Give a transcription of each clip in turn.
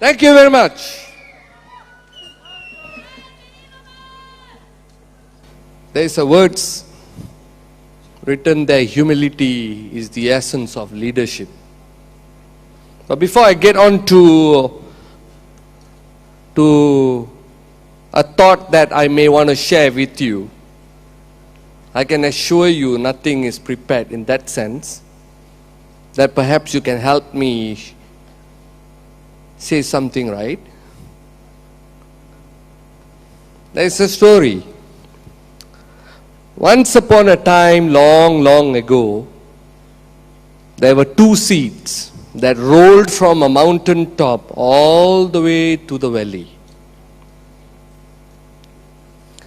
Thank you very much. There is a words written there, humility is the essence of leadership. But before I get on to a thought that I may want to share with you, I can assure you nothing is prepared in that sense, that perhaps you can help me say something right. There is a story. Once upon a time, long ago, there were two seeds that rolled from a mountain top all the way to the valley.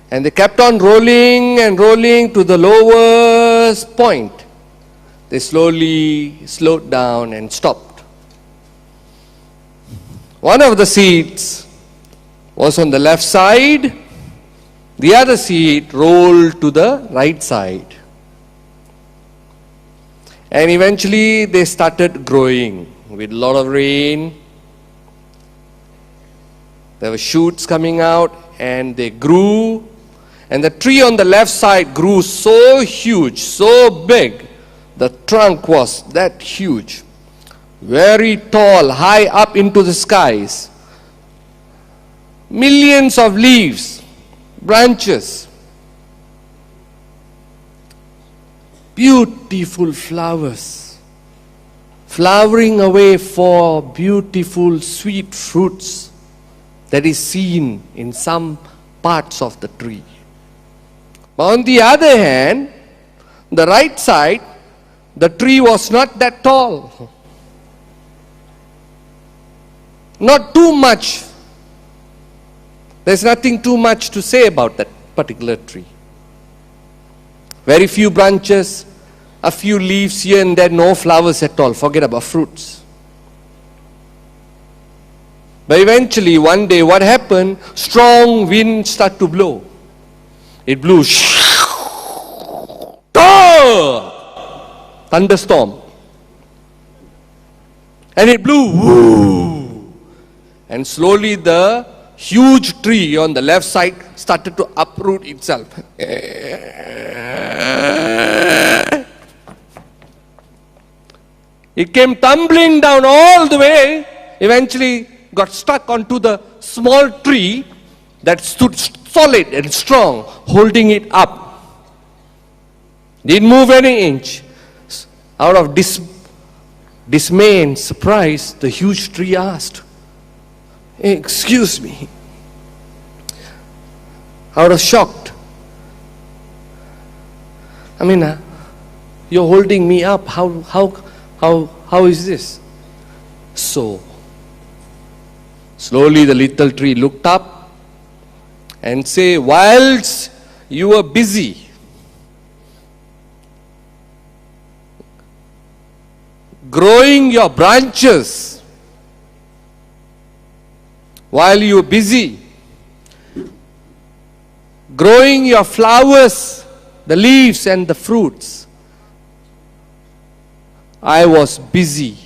And they kept on rolling and rolling to the lowest point. They slowly slowed down and stopped. One of the seeds was on the left side, the other seed rolled to the right side. And eventually they started growing with a lot of rain. There were shoots coming out and they grew. And the tree on the left side grew so huge, so big. The trunk was that huge. Very tall, high up into the skies. Millions of leaves, branches. Beautiful flowers. Flowering away for beautiful sweet fruits that is seen in some parts of the tree. But on the other hand, the right side, the tree was not that tall. Not too much. There's nothing too much to say about that particular tree. Very few branches, a few leaves here and there, no flowers at all. Forget about fruits. But eventually, one day, what happened? Strong wind started to blow. It blew. Thunderstorm. And it blew. Woo. And slowly the huge tree on the left side started to uproot itself. It came tumbling down all the way, eventually got stuck onto the small tree that stood solid and strong, holding it up. Didn't move any inch. Out of dismay and surprise, the huge tree asked, "Excuse me." I was shocked. I mean, you're holding me up. How is this? So, slowly the little tree looked up and said, "Whilst you were busy growing your branches, while you were busy growing your flowers, the leaves and the fruits, I was busy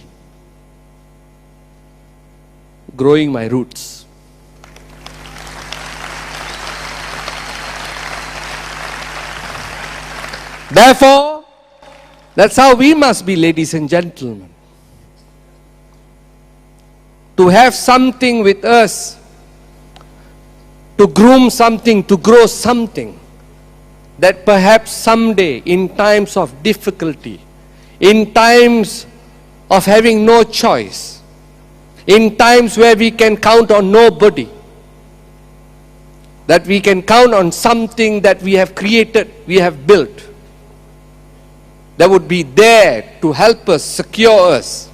growing my roots." Therefore, that's how we must be, ladies and gentlemen. To have something with us, to groom something, to grow something, that perhaps someday, in times of difficulty, in times of having no choice, in times where we can count on nobody, that we can count on something that we have created, we have built, that would be there to help us, secure us.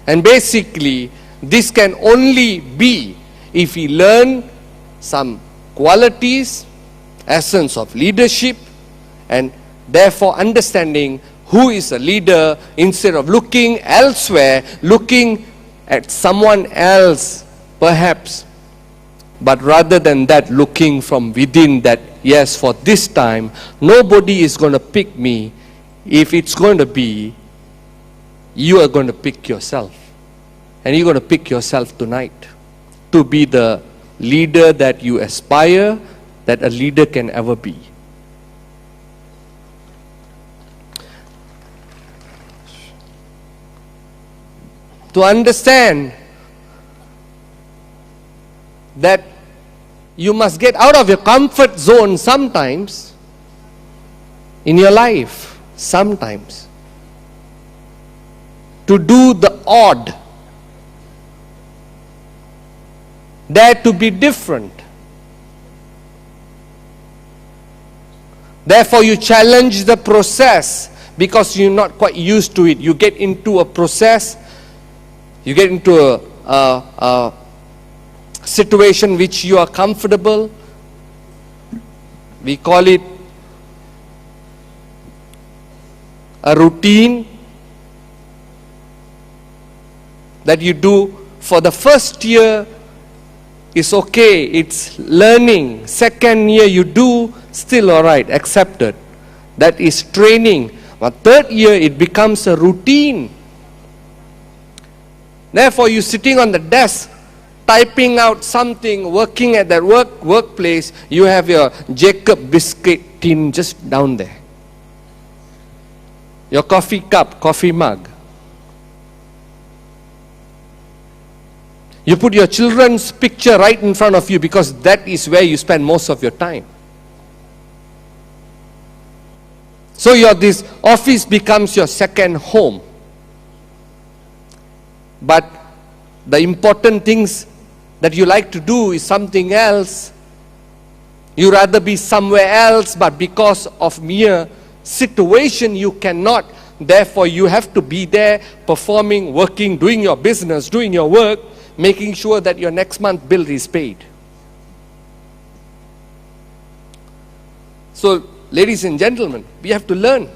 And basically, this can only be if we learn some qualities, essence of leadership, and therefore understanding who is a leader, instead of looking elsewhere, looking at someone else perhaps, but rather than that, looking from within, that yes, for this time nobody is going to pick me if it's going to be you are going to pick yourself. And you're going to pick yourself tonight to be the leader that you aspire, that a leader can ever be. To understand that you must get out of your comfort zone sometimes in your life, sometimes. To do the odd. Dare to be different. Therefore you challenge the process because you're not quite used to it. You get into a process, you get into a situation which you are comfortable. We call it a routine that you do for the first year. Is okay, it's learning. Second year you do, still alright, accepted. That is training. But third year it becomes a routine. Therefore you sitting on the desk, typing out something, working at that workplace, you have your Jacob biscuit tin just down there. Your coffee cup, coffee mug. You put your children's picture right in front of you because that is where you spend most of your time. So this office becomes your second home. But the important things that you like to do is something else. You rather be somewhere else, but because of mere situation you cannot. Therefore you have to be there, performing, working, doing your business, doing your work, making sure that your next month bill is paid. So, ladies and gentlemen, we have to learn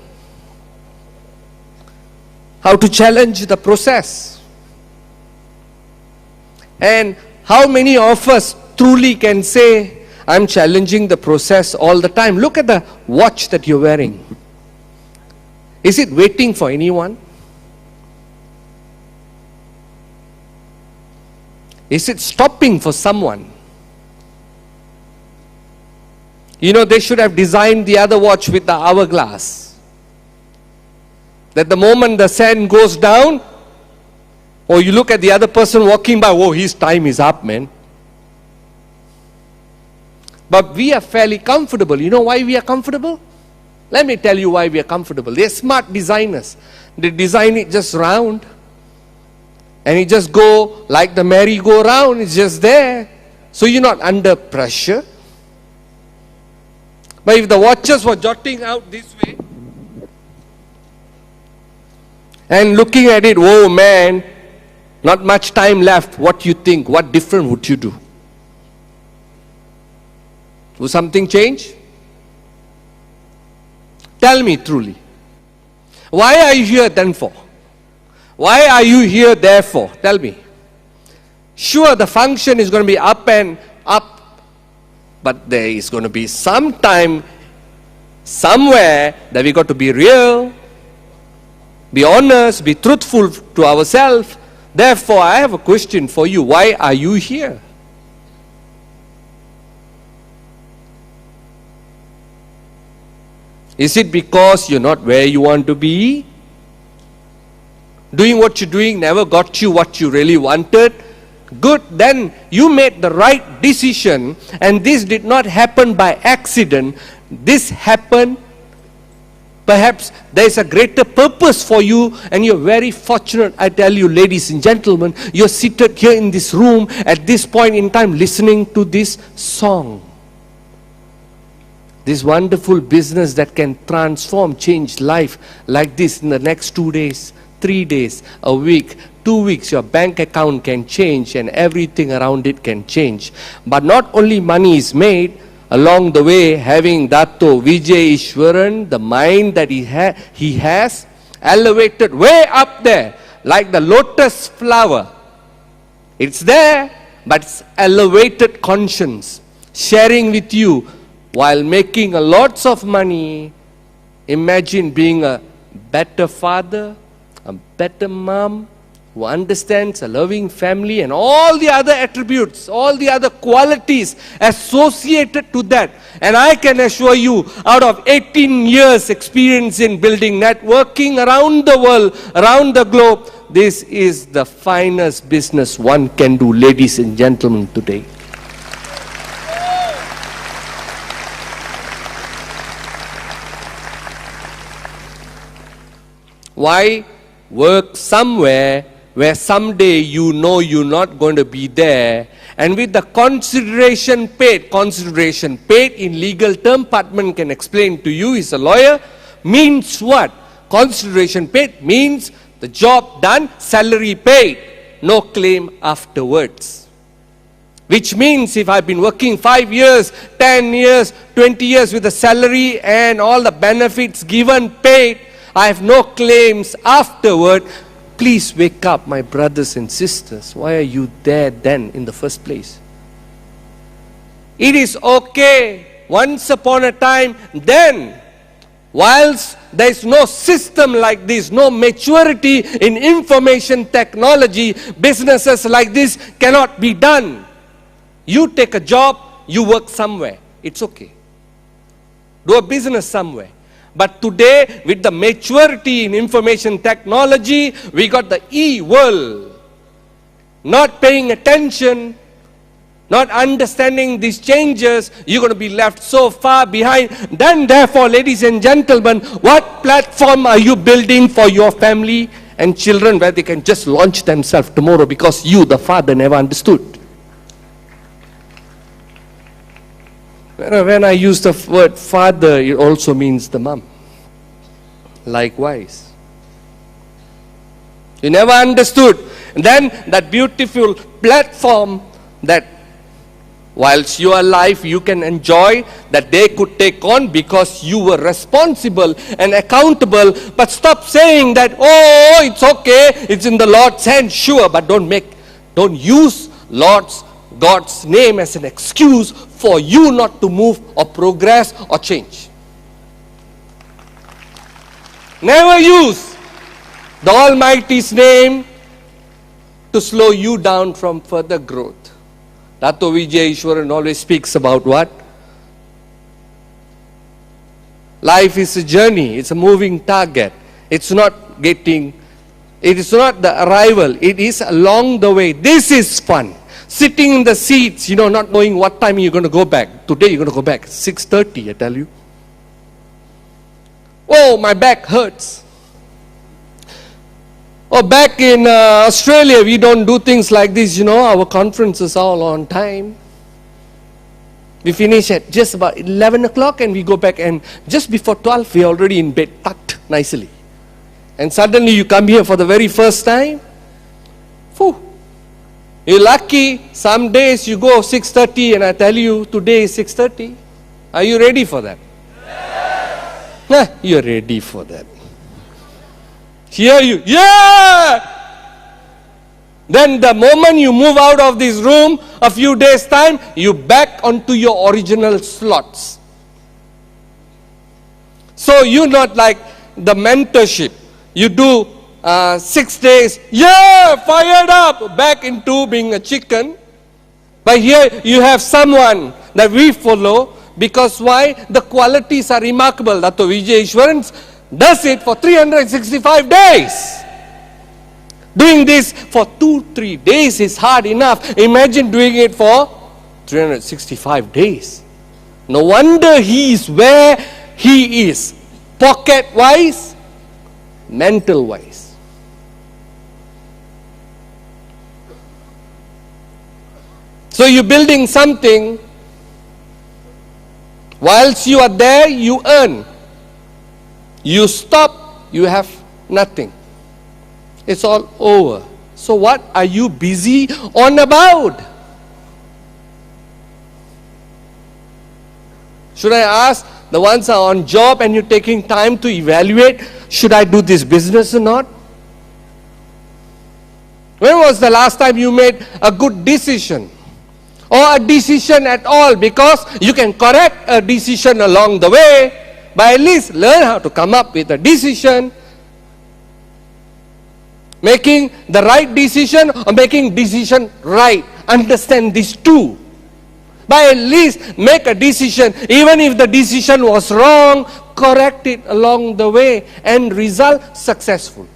how to challenge the process. And how many of us truly can say, I'm challenging the process all the time? Look at the watch that you're wearing. Is it waiting for anyone? Is it stopping for someone? You know, they should have designed the other watch with the hourglass. That the moment the sun goes down, or you look at the other person walking by, oh, his time is up, man. But we are fairly comfortable. You know why we are comfortable? Let me tell you why we are comfortable. They're smart designers. They design it just round. And it just go like the merry-go-round, it's just there. So you're not under pressure. But if the watches were jotting out this way, and looking at it, oh man, not much time left, what you think, what different would you do? Will something change? Tell me truly. Why are you here then for? Why are you here therefore? Tell me. Sure, the function is going to be up and up, but there is going to be some time, somewhere, that we got to be real, be honest, be truthful to ourselves. Therefore, I have a question for you. Why are you here? Is it because you're not where you want to be? Doing what you're doing never got you what you really wanted? Good, then you made the right decision, and this did not happen by accident. This happened, perhaps there is a greater purpose for you, and you're very fortunate. I tell you, ladies and gentlemen, you're seated here in this room at this point in time listening to this song. This wonderful business that can transform, change life like this in the next 2 days, 3 days, a week, 2 weeks, your bank account can change and everything around it can change. But not only money is made, along the way, having Dato Vijay Ishwaran, the mind that he has, elevated way up there, like the lotus flower. It's there, but it's elevated conscience, sharing with you while making a lots of money. Imagine being a better father, a better mom who understands a loving family and all the other attributes, all the other qualities associated to that. And I can assure you, out of 18 years experience in building networking around the world, around the globe, this is the finest business one can do, ladies and gentlemen, today. Why work somewhere where someday you know you're not going to be there, and with the consideration paid in legal term, Patman can explain to you, he's a lawyer, means what? Consideration paid means the job done, salary paid, no claim afterwards. Which means if I've been working 5 years, 10 years, 20 years with the salary and all the benefits given, paid, I have no claims afterward. Please wake up, my brothers and sisters. Why are you there then in the first place? It is okay once upon a time then. Whilst there is no system like this, no maturity in information technology, businesses like this cannot be done. You take a job, you work somewhere. It's okay. Do a business somewhere. But today, with the maturity in information technology, we got the e-world. Not paying attention, not understanding these changes, you're going to be left so far behind. Then therefore, ladies and gentlemen, what platform are you building for your family and children where they can just launch themselves tomorrow because you, the father, never understood? When I use the word father, it also means the mom. Likewise. You never understood. And then that beautiful platform that whilst you are alive, you can enjoy, that they could take on because you were responsible and accountable. But stop saying that, oh, it's okay, it's in the Lord's hand. Sure, but don't use God's name as an excuse for you not to move or progress or change. Never use the Almighty's name to slow you down from further growth. Dato Vijay Ishwaran always speaks about what? Life is a journey, it's a moving target. It is not the arrival, it is along the way. This is fun. Sitting in the seats, not knowing what time you're going to go back. Today you're going to go back 6:30, I tell you. Oh, my back hurts. Oh, back in Australia, we don't do things like this, our conferences are all on time. We finish at just about 11 o'clock and we go back, and just before 12, we're already in bed, tucked nicely. And suddenly you come here for the very first time. Whew. You're lucky, some days you go 6:30 and I tell you, today is 6:30. Are you ready for that? Yes. You're ready for that. Here you, yeah! Then the moment you move out of this room, a few days time, you back onto your original slots. So you're not like the mentorship. You do 6 days, yeah, fired up, back into being a chicken. But here you have someone that we follow, because why? The qualities are remarkable. Dato Vijay Ishwaran does it for 365 days. Doing this for 2-3 days is hard enough. Imagine doing it for 365 days. No wonder he is where he is. Pocket-wise, mental-wise. So you're building something. Whilst you are there, you earn. You stop, you have nothing. It's all over. So what are you busy on about? Should I ask the ones who are on job and you're taking time to evaluate, should I do this business or not? When was the last time you made a good decision? Or a decision at all, because you can correct a decision along the way, but at least learn how to come up with a decision. Making the right decision or making decision right. Understand these two. But at least make a decision. Even if the decision was wrong, correct it along the way and result successful.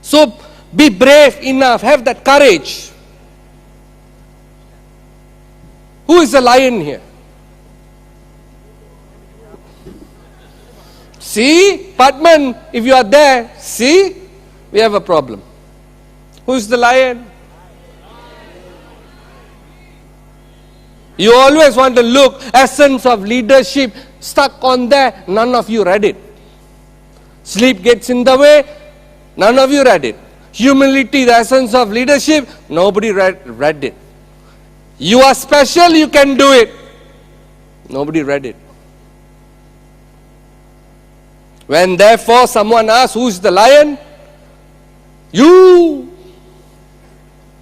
So be brave enough. Have that courage. Who is the lion here? See, Padman, if you are there, see, we have a problem. Who is the lion? You always want to look, essence of leadership, stuck on there. None of you read it. Sleep gets in the way. None of you read it. Humility, the essence of leadership. Nobody read it. You are special, you can do it. Nobody read it. When therefore someone asks, who is the lion? You.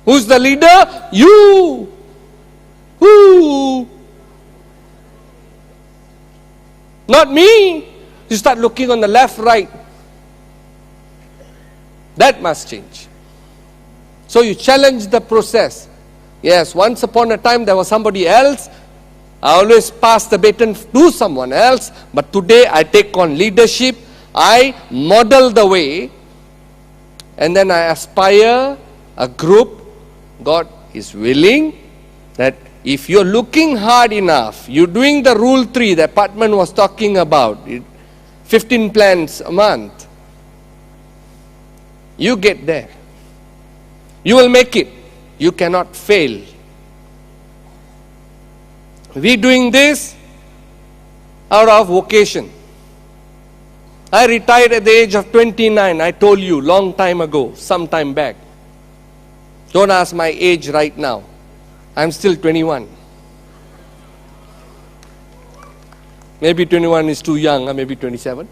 Who's the leader? You. Who? Not me. You start looking on the left, right. That must change. So you challenge the process. Yes, once upon a time there was somebody else. I always pass the baton to someone else. But today I take on leadership. I model the way. And then I aspire a group. God is willing that if you're looking hard enough, you're doing the rule 3 that Patman was talking about, 15 plans a month, you get there. You will make it. You cannot fail. We doing this out of vocation. I retired at the age of 29. I told you long time ago, some time back. Don't ask my age right now. I'm still 21. Maybe 21 is too young, or maybe 27.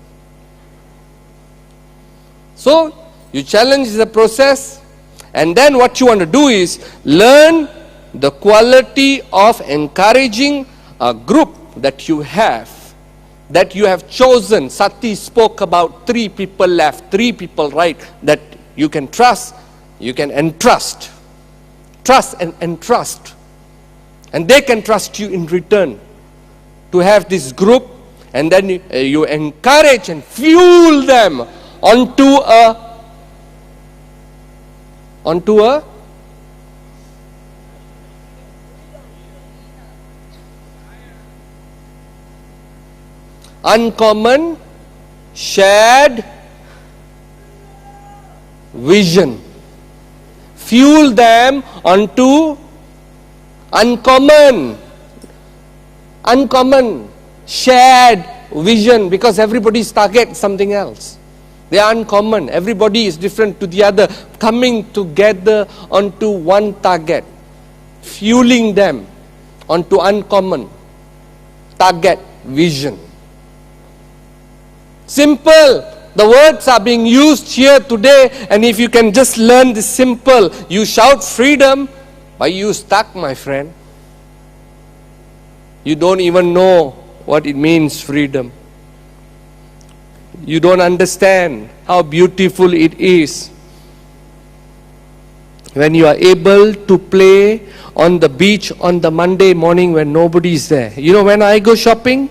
So, you challenge the process, and then what you want to do is learn the quality of encouraging a group that you have chosen. Sati spoke about 3 people left, 3 people right, that you can trust, you can entrust. Trust and entrust. And they can trust you in return. To have this group, and then you encourage and fuel them onto a uncommon shared vision. Fuel them onto uncommon shared vision, because everybody's target is something else. They are uncommon. Everybody is different to the other. Coming together onto one target. Fueling them onto uncommon target vision. Simple. The words are being used here today, and if you can just learn this simple, you shout freedom, but you stuck, my friend. You don't even know what it means, freedom. You don't understand how beautiful it is when you are able to play on the beach on the Monday morning when nobody is there. You know, when I go shopping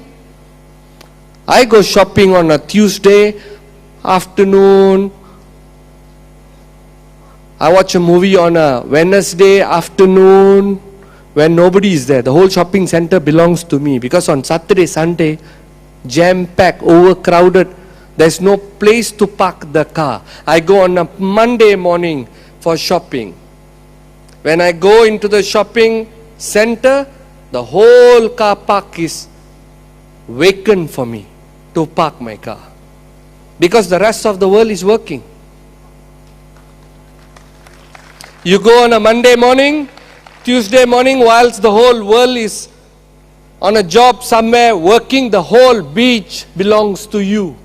on a Tuesday afternoon. I watch a movie on a Wednesday afternoon when nobody is there. The whole shopping center belongs to me, because on Saturday, Sunday, jam-packed, overcrowded, there's no place to park the car. I go on a Monday morning for shopping. When I go into the shopping center, the whole car park is vacant for me to park my car, because the rest of the world is working. You go on a Monday morning, Tuesday morning, whilst the whole world is on a job somewhere working, the whole beach belongs to you.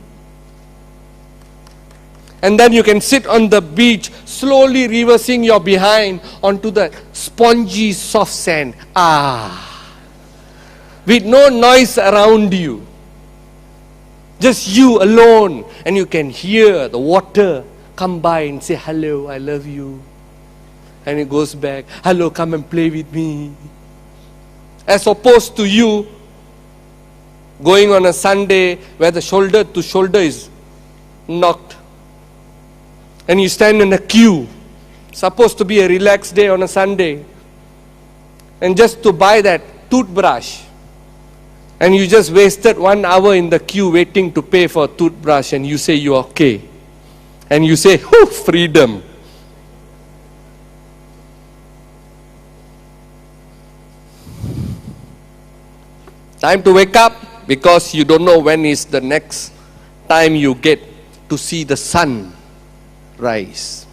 And then you can sit on the beach, slowly reversing your behind onto the spongy soft sand. With no noise around you. Just you alone, and you can hear the water come by and say, hello, I love you. And it goes back, hello, come and play with me. As opposed to you going on a Sunday where the shoulder to shoulder is knocked. And you stand in a queue. Supposed to be a relaxed day on a Sunday. And just to buy that toothbrush. And you just wasted 1 hour in the queue waiting to pay for a toothbrush, and you say you're okay. And you say, whoo, freedom. Time to wake up, because you don't know when is the next time you get to see the sun rise.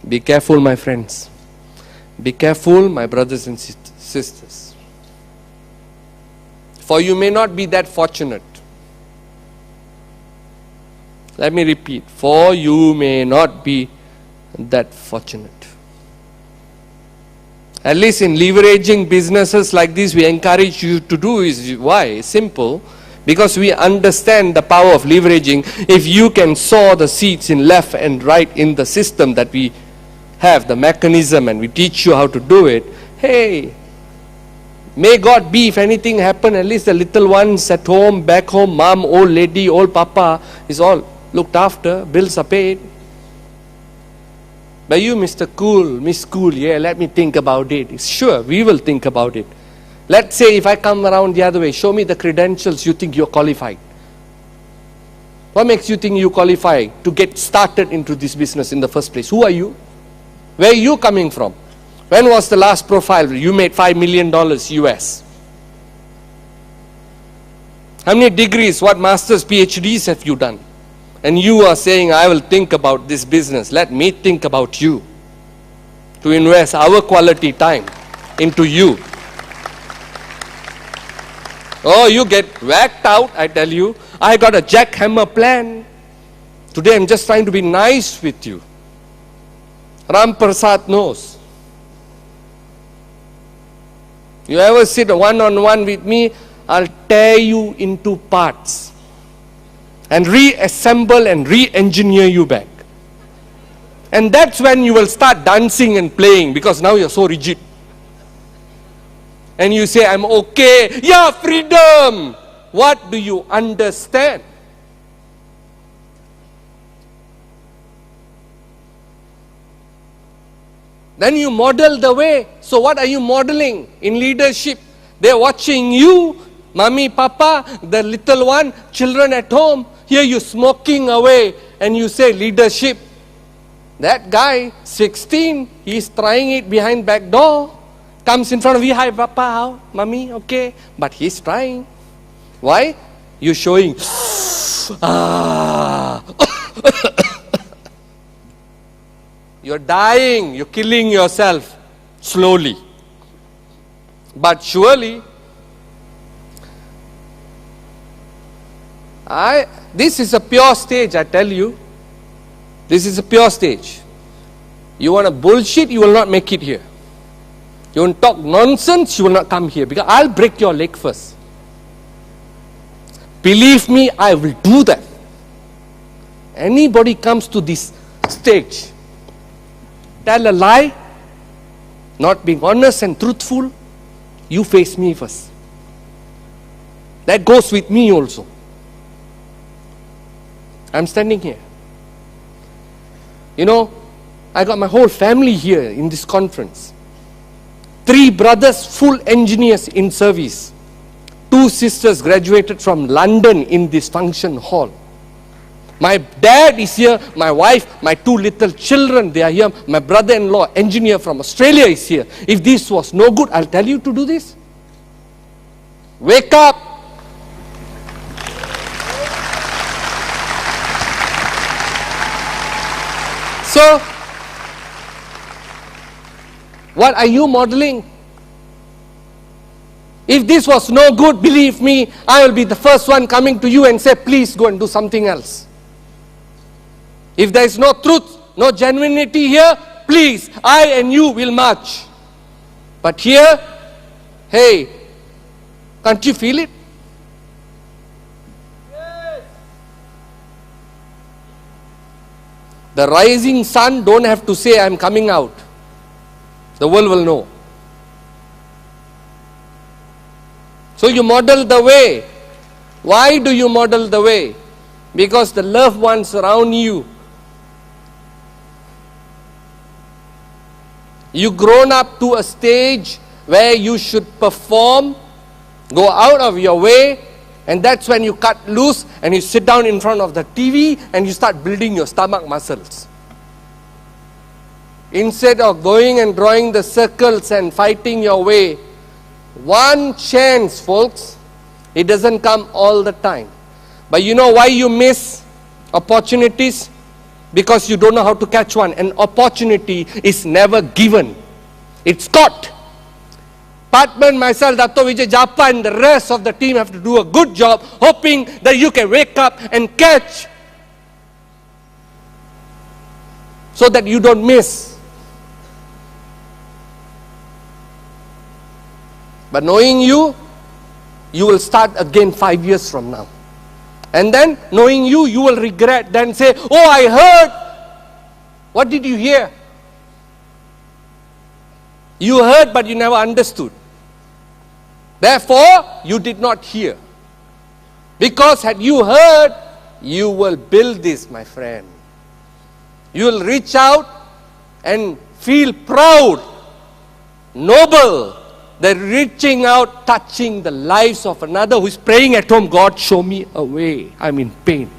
Be careful, my friends. Be careful, my brothers and sisters. For you may not be that fortunate. Let me repeat. For you may not be that fortunate. At least in leveraging businesses like this, we encourage you to do is why? Simple. Because we understand the power of leveraging. If you can sow the seeds in left and right in the system that we have, the mechanism, and we teach you how to do it, hey, may God be, if anything happen, at least the little ones at home, back home, mom, old lady, old papa, is all looked after, bills are paid. But you, Mr. Cool, Miss Cool, yeah, let me think about it. Sure, we will think about it. Let's say if I come around the other way, show me the credentials you think you're qualified. What makes you think you qualify to get started into this business in the first place? Who are you? Where are you coming from? When was the last profile you made $5 million US? How many degrees, what masters, PhDs have you done? And you are saying, I will think about this business. Let me think about you. To invest our quality time into you. Oh, you get whacked out, I tell you. I got a jackhammer plan. Today I'm just trying to be nice with you. Ram Prasad knows. You ever sit one-on-one with me, I'll tear you into parts and reassemble and re-engineer you back. And that's when you will start dancing and playing, because now you're so rigid. And you say, I'm okay. Yeah, freedom. What do you understand? Then you model the way. So what are you modeling in leadership? They're watching you, mommy, papa, the little one, children at home. Here you smoking away and you say leadership. That guy, 16, he's trying it behind back door. Comes in front of you, hi papa, how? Mommy, okay. But he's trying. Why? You're showing, You're dying, you're killing yourself slowly. But surely, this is a pure stage, I tell you. This is a pure stage. You want to bullshit, you will not make it here. You want to talk nonsense, you will not come here, because I'll break your leg first. Believe me, I will do that. Anybody comes to this stage, tell a lie, not being honest and truthful, you face me first. That goes with me also. I'm standing here. You know, I got my whole family here in this conference. 3 brothers, full engineers in service. 2 sisters graduated from London in this function hall. My dad is here, my wife, my 2 little children, they are here. My brother-in-law, engineer from Australia, is here. If this was no good, I'll tell you to do this. Wake up. So, what are you modeling? If this was no good, believe me, I will be the first one coming to you and say, please go and do something else. If there is no truth, no genuinity here, please, I and you will march. But here, hey, can't you feel it? The rising sun don't have to say, I'm coming out. The world will know. So you model the way. Why do you model the way? Because the loved ones around you, you've grown up to a stage where you should perform, go out of your way, and that's when you cut loose and you sit down in front of the TV and you start building your stomach muscles. Instead of going and drawing the circles and fighting your way, one chance, folks, it doesn't come all the time. But you know why you miss opportunities? Because you don't know how to catch one. An opportunity is never given. It's caught. Patman, myself, Dato' Vijay Japan, the rest of the team have to do a good job, hoping that you can wake up and catch, so that you don't miss. But knowing you, you will start again 5 years from now. And then, knowing you, you will regret, then say, oh, I heard. What did you hear? You heard, but you never understood. Therefore, you did not hear. Because had you heard, you will build this, my friend. You will reach out and feel proud, noble, that reaching out, touching the lives of another who is praying at home, God, show me a way. I'm in pain.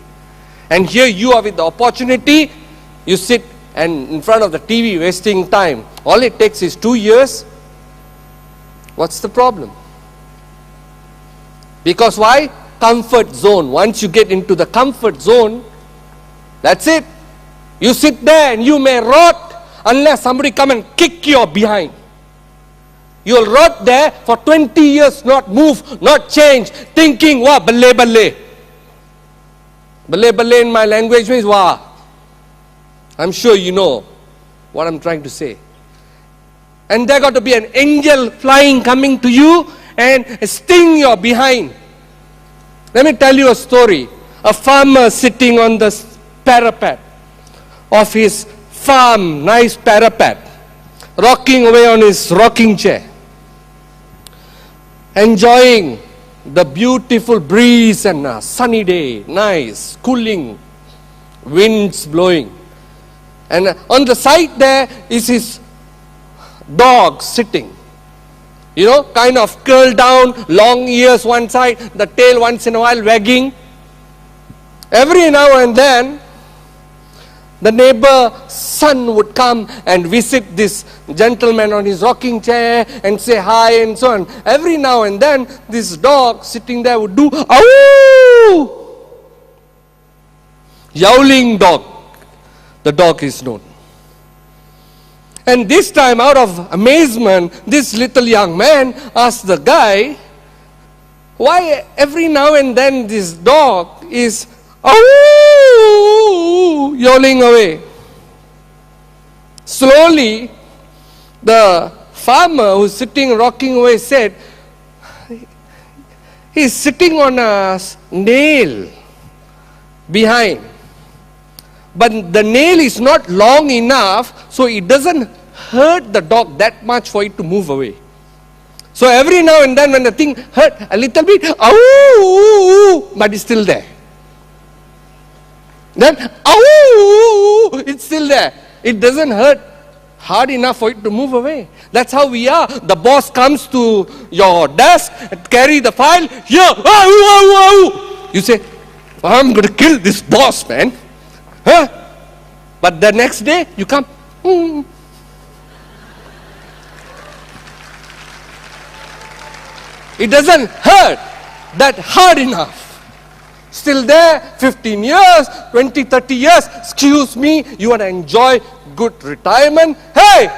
And here you are with the opportunity, you sit and in front of the TV wasting time. All it takes is 2 years. What's the problem? Because why? Comfort zone. Once you get into the comfort zone, that's it. You sit there and you may rot unless somebody come and kick your behind. You'll rot there for 20 years, not move, not change, thinking, wah, balle balle. Balle balle in my language means, wah. I'm sure you know what I'm trying to say. And there got to be an angel flying coming to you and sting your behind. Let me tell you a story. A farmer sitting on the parapet of his farm, nice parapet, rocking away on his rocking chair, enjoying the beautiful breeze and a sunny day, nice, cooling, winds blowing. And on the side there is his dog sitting. You know, kind of curled down, long ears one side, the tail once in a while wagging. Every now and then, the neighbor's son would come and visit this gentleman on his rocking chair and say hi and so on. Every now and then, this dog sitting there would do, "Ow!" Yowling dog. The dog is known. And this time, out of amazement, this little young man asked the guy, why every now and then this dog is yowling away. Slowly, the farmer who's sitting rocking away said, he's sitting on a nail behind. But the nail is not long enough, so it doesn't hurt the dog that much for it to move away. So every now and then when the thing hurt a little bit, but it's still there. Then, it's still there. It doesn't hurt hard enough for it to move away. That's how we are. The boss comes to your desk, carry the file, here, you say, I'm going to kill this boss, man. Huh? But the next day, you come, It doesn't hurt that hard enough. Still there, 15 years, 20, 30 years, excuse me, you want to enjoy good retirement? Hey!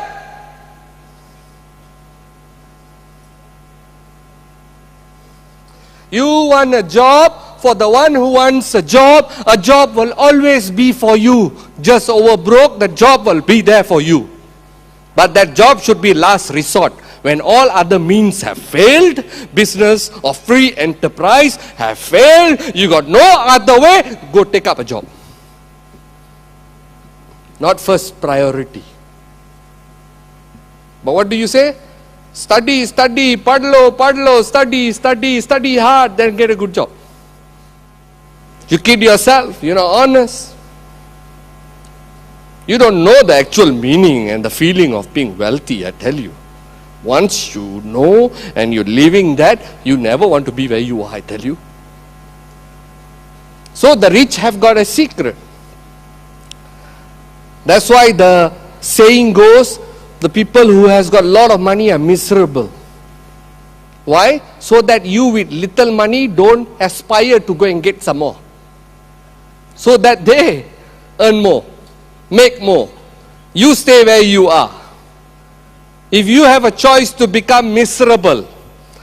You want a job? For the one who wants a job will always be for you. Just over broke, the job will be there for you. But that job should be last resort. When all other means have failed, business or free enterprise have failed, you got no other way, go take up a job. not first priority. But what do you say? Study, study, padlo, study hard, then get a good job. You kid yourself, you're not honest. You don't know the actual meaning and the feeling of being wealthy, I tell you. Once you know and you're living that, you never want to be where you are, I tell you. So the rich have got a secret. That's why the saying goes, the people who has got a lot of money are miserable. Why? So that you with little money don't aspire to go and get some more. So that they earn more, make more. You stay where you are. If you have a choice to become miserable,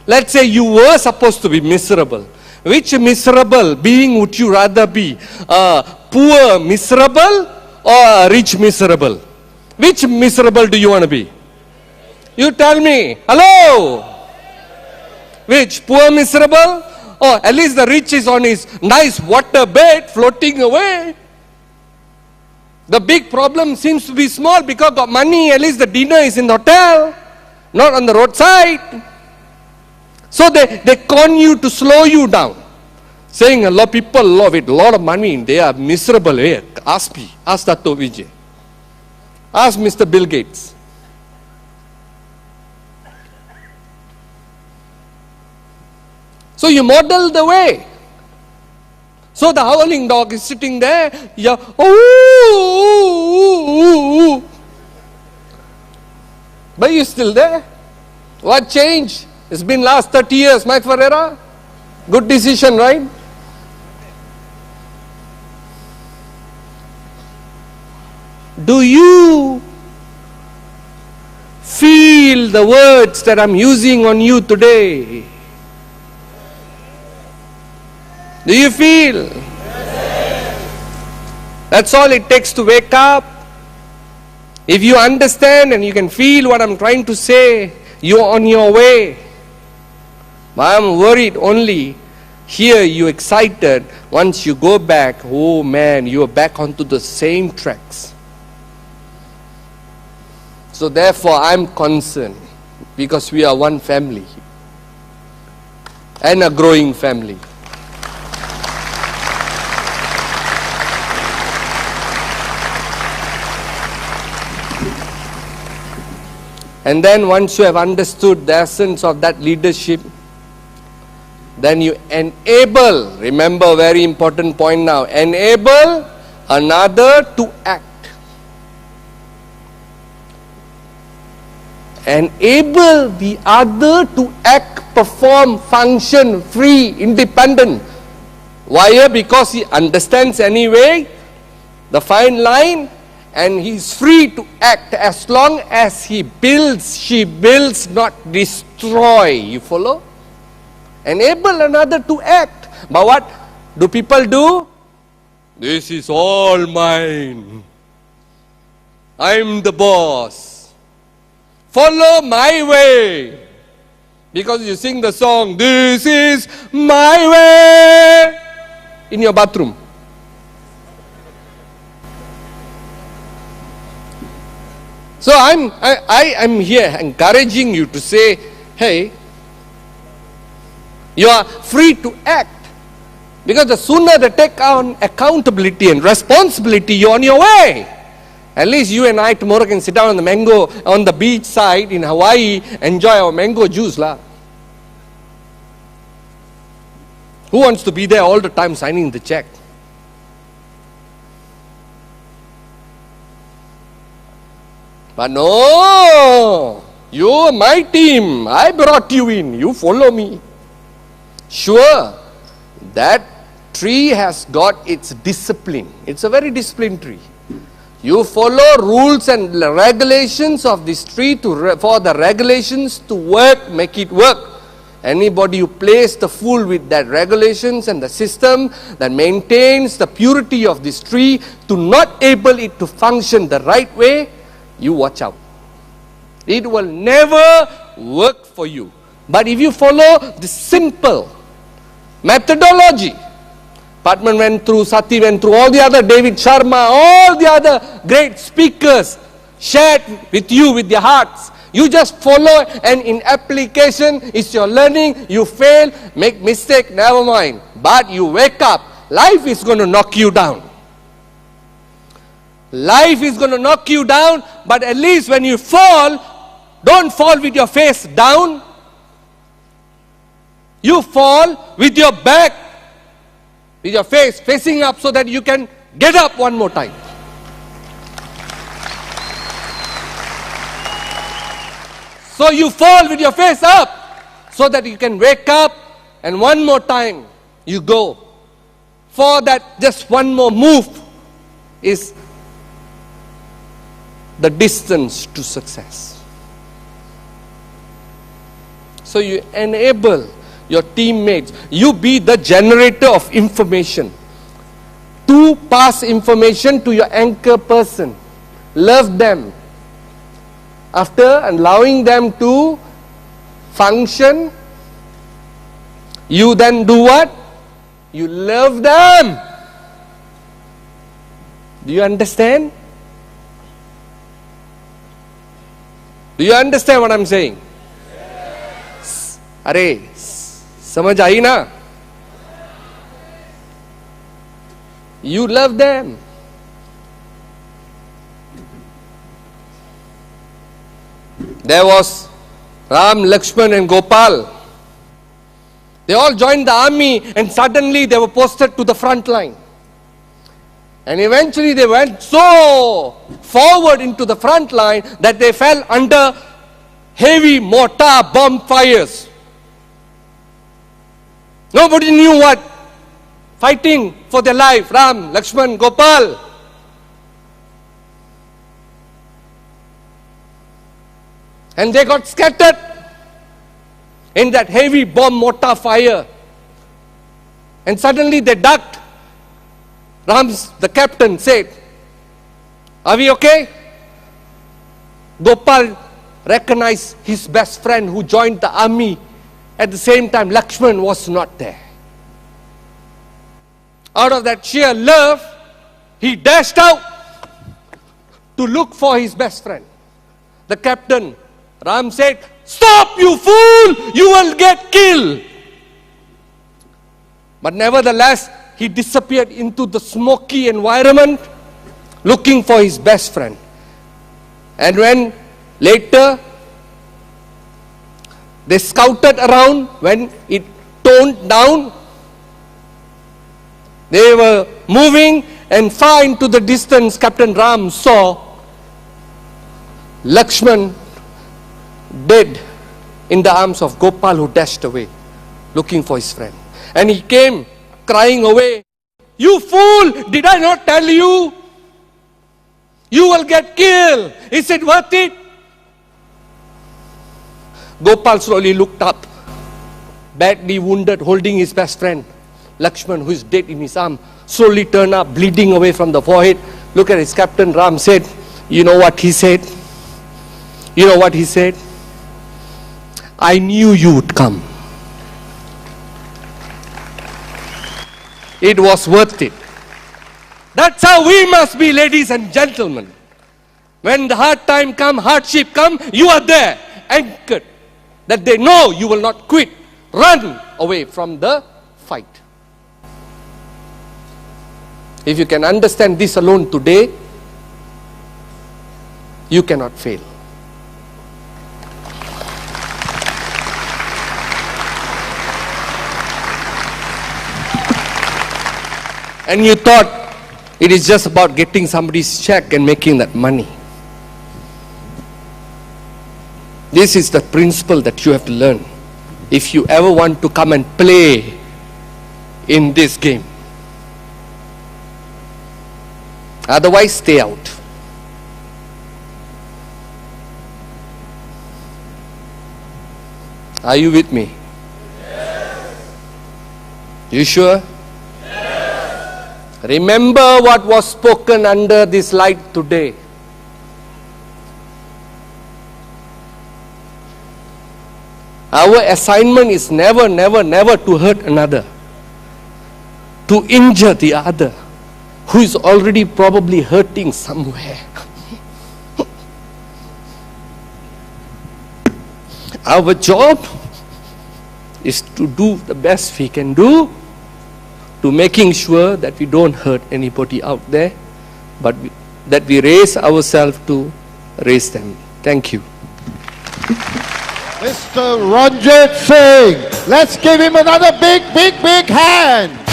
let's say you were supposed to be miserable. Which miserable being would you rather be? A poor miserable or a rich miserable? Which miserable do you want to be? You tell me. Hello? Which? Poor miserable? Or at least the rich is on his nice water bed floating away. The big problem seems to be small because got money, at least the dinner is in the hotel, not on the roadside. So they con you to slow you down. Saying a lot of people with a lot of money, they are miserable. Hey, ask me, ask Dato Vijay. Ask Mr. Bill Gates. So you model the way. So the howling dog is sitting there. Yeah, ooh. But you're still there. What changed? It's been last 30 years, Mike Ferreira. Good decision, right? Do you feel the words that I'm using on you today? Do you feel? That's all it takes to wake up. If you understand and you can feel what I'm trying to say, you're on your way. But I'm worried only, here you're excited, once you go back, oh man, you're back onto the same tracks. So therefore I'm concerned, because we are one family and a growing family. And then once you have understood the essence of that leadership, then you enable, remember very important point now, enable another to act. Enable the other to act, perform, function, free, independent. Why? Because he understands anyway the fine line, and he is free to act as long as he builds, she builds, not destroy. You follow? Enable another to act. But what do people do? This is all mine. I'm the boss. Follow my way. Because you sing the song, this is my way, in your bathroom. So I am here encouraging you to say, hey, you are free to act. Because the sooner they take on accountability and responsibility, you're on your way. At least you and I tomorrow can sit down on the mango, on the beach side in Hawaii, enjoy our mango juice lah. Who wants to be there all the time signing the check? But no, you're my team. I brought you in. You follow me. Sure, that tree has got its discipline. It's a very disciplined tree. You follow rules and regulations of this tree for the regulations to work, make it work. Anybody who plays the fool with that regulations and the system that maintains the purity of this tree to not able it to function the right way, you watch out. It will never work for you. But if you follow the simple methodology, Patman went through, Sati went through, all the other, David Sharma, all the other great speakers shared with you, with their hearts. You just follow, and in application, it's your learning. You fail, make mistake, never mind. But you wake up, life is going to knock you down. Life is going to knock you down, but at least when you fall, don't fall with your face down. You fall with your back, with your face facing up, so that you can get up one more time. So you fall with your face up, so that you can wake up, and one more time you go. For that, just one more move is the distance to success. So you enable your teammates. You be the generator of information. To pass information to your anchor person. Love them. After allowing them to function, you then do what? You love them. Do you understand? Do you understand what I'm saying? Yes. अरे समझ आई ना? You love them. There was Ram, Lakshman and Gopal. They all joined the army, and suddenly they were posted to the front line. And eventually they went so forward into the front line that they fell under heavy mortar bomb fires. Nobody knew what. Fighting for their life. Ram, Lakshman, Gopal. And they got scattered in that heavy bomb mortar fire. And suddenly they ducked. The captain said, "Are we okay?" Gopal recognized his best friend who joined the army. At the same time, Lakshman was not there. Out of that sheer love, he dashed out to look for his best friend. The captain, Ram, said, "Stop, you fool! You will get killed." But nevertheless, he disappeared into the smoky environment looking for his best friend. And when later they scouted around, when it toned down, they were moving, and far into the distance, Captain Ram saw Lakshman dead in the arms of Gopal, who dashed away looking for his friend. And he came crying away, "You fool, did I not tell you? You will get killed. Is it worth it?" Gopal slowly looked up, badly wounded, holding his best friend. Lakshman, who is dead in his arm, slowly turned up, bleeding away from the forehead. Look at his captain. Ram said, "You know what he said? You know what he said? I knew you would come. It was worth it." That's how we must be, ladies and gentlemen. When the hard time come, hardship come, you are there, anchored, that they know you will not quit. Run away from the fight. If you can understand this alone today, you cannot fail. And you thought it is just about getting somebody's check and making that money. This is the principle that you have to learn if you ever want to come and play in this game. Otherwise, stay out. Are you with me? Yes. You sure? Remember what was spoken under this light today. Our assignment is never to hurt another. to injure the other who is already probably hurting somewhere. Our job is to do the best we can do to making sure that we don't hurt anybody out there, but that we raise ourselves to raise them. Thank you. Mr. Ranjit Singh. Let's give him another big hand.